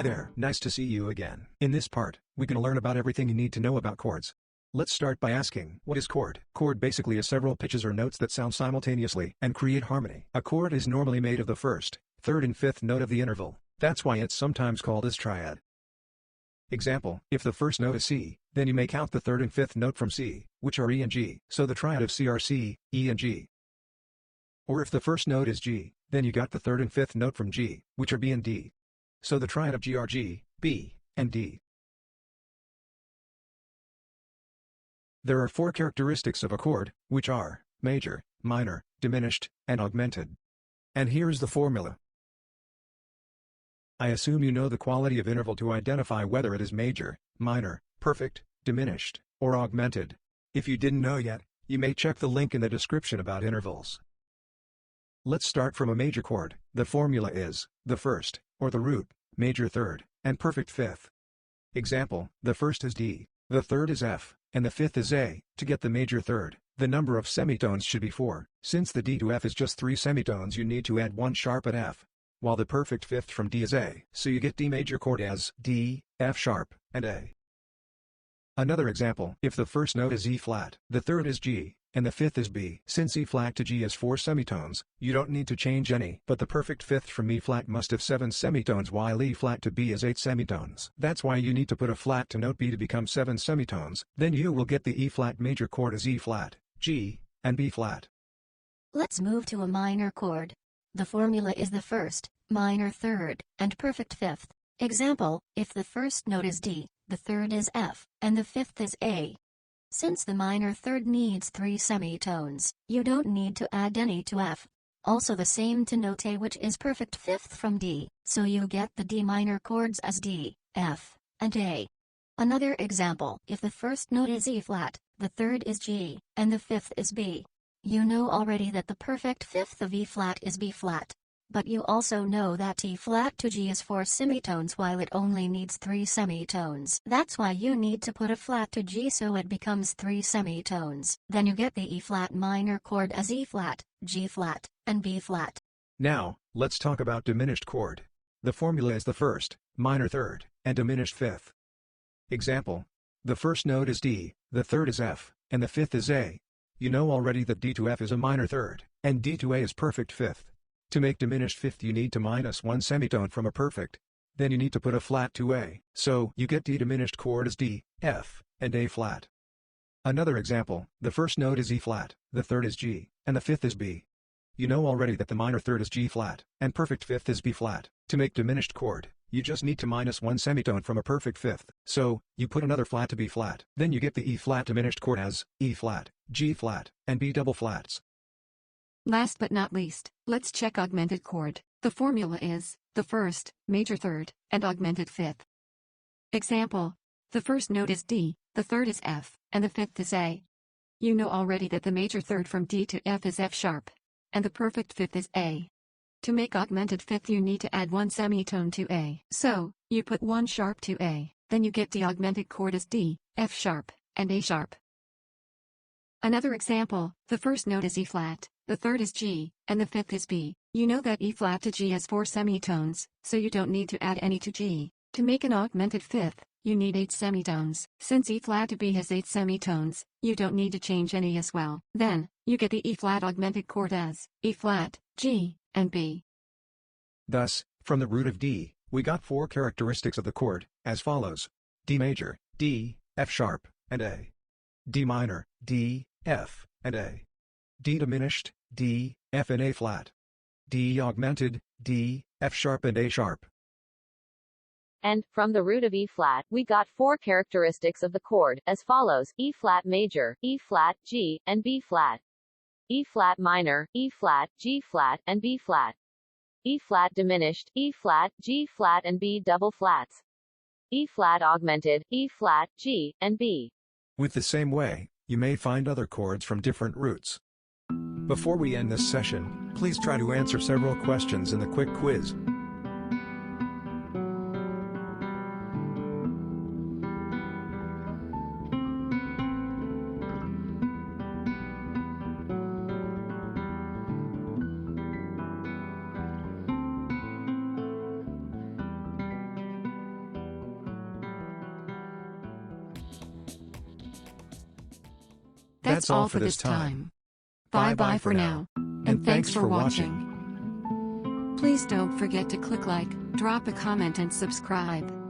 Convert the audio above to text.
Hi there, nice to see you again. In this part, we're going to learn about everything you need to know about chords. Let's start by asking, what is chord? Chord basically is several pitches or notes that sound simultaneously and create harmony. A chord is normally made of the first, third and fifth note of the interval. That's why it's sometimes called as triad. Example, if the first note is C, then you may count the third and fifth note from C, which are E and G, so the triad of C are C, E and G. Or if the first note is G, then you got the third and fifth note from G, which are B and D. So the triad of G are G, B, and D. There are four characteristics of a chord, which are major, minor, diminished, and augmented. And here is the formula. I assume you know the quality of interval to identify whether it is major, minor, perfect, diminished, or augmented. If you didn't know yet, you may check the link in the description about intervals. Let's start from a major chord. The formula is the first, or the root, major third, and perfect fifth. Example, the first is D, the third is F, and the fifth is A. To get the major third, the number of semitones should be 4. Since the D to F is just 3 semitones, you need to add 1 sharp at F, while the perfect fifth from D is A. So you get D major chord as D, F sharp, and A. Another example, if the first note is E flat, the third is G, and the fifth is B. Since E flat to G is 4 semitones, you don't need to change any, but the perfect fifth from E flat must have 7 semitones while E flat to B is 8 semitones. That's why you need to put a flat to note B to become 7 semitones, then you will get the E flat major chord as E flat, G, and B flat. Let's move to a minor chord. The formula is the first, minor third, and perfect fifth. Example, if the first note is D, the third is F, and the fifth is A. Since the minor third needs 3 semitones, you don't need to add any to F. Also the same to note A, which is perfect fifth from D, so you get the D minor chords as D, F, and A. Another example, if the first note is E flat, the third is G, and the fifth is B. You know already that the perfect fifth of E flat is B flat. But you also know that E flat to G is 4 semitones while it only needs 3 semitones. That's why you need to put a flat to G so it becomes 3 semitones. Then you get the E flat minor chord as E flat, G flat, and B flat. Now, let's talk about diminished chord. The formula is the first, minor third, and diminished fifth. Example, the first note is D, the third is F, and the fifth is A. You know already that D to F is a minor third, and D to A is perfect fifth. To make diminished fifth you need to minus 1 semitone from a perfect. Then you need to put a flat to A, so you get D diminished chord as D, F, and A flat. Another example, the first note is E flat, the third is G, and the fifth is B. You know already that the minor third is G flat, and perfect fifth is B flat. To make diminished chord, you just need to minus 1 semitone from a perfect fifth, so you put another flat to B flat. Then you get the E flat diminished chord as E flat, G flat, and B double flats. Last but not least, let's check augmented chord. The formula is the first, major third, and augmented fifth. Example, the first note is D, the third is F, and the fifth is A. You know already that the major third from D to F is F sharp, and the perfect fifth is A. To make augmented fifth you need to add 1 semitone to A. So, you put 1 sharp to A, then you get the augmented chord as D, F sharp, and A sharp. Another example, the first note is E flat, the third is G, and the fifth is B. You know that E flat to G has 4 semitones, so you don't need to add any to G. To make an augmented fifth, you need 8 semitones. Since E flat to B has 8 semitones, you don't need to change any as well. Then, you get the E flat augmented chord as E flat, G, and B. Thus, from the root of D, we got 4 characteristics of the chord, as follows: D major, D, F sharp, and A. D minor, D, F, and A. D diminished, D, F and A flat. D augmented, D, F sharp and A sharp. And, from the root of E flat, we got 4 characteristics of the chord, as follows: E flat major, E flat, G, and B flat. E flat minor, E flat, G flat, and B flat. E flat diminished, E flat, G flat and B double flats. E flat augmented, E flat, G, and B. With the same way, you may find other chords from different roots. Before we end this session, please try to answer several questions in the quick quiz. That's all for this time. Bye-bye for now. And thanks for watching. Please don't forget to click like, drop a comment and subscribe.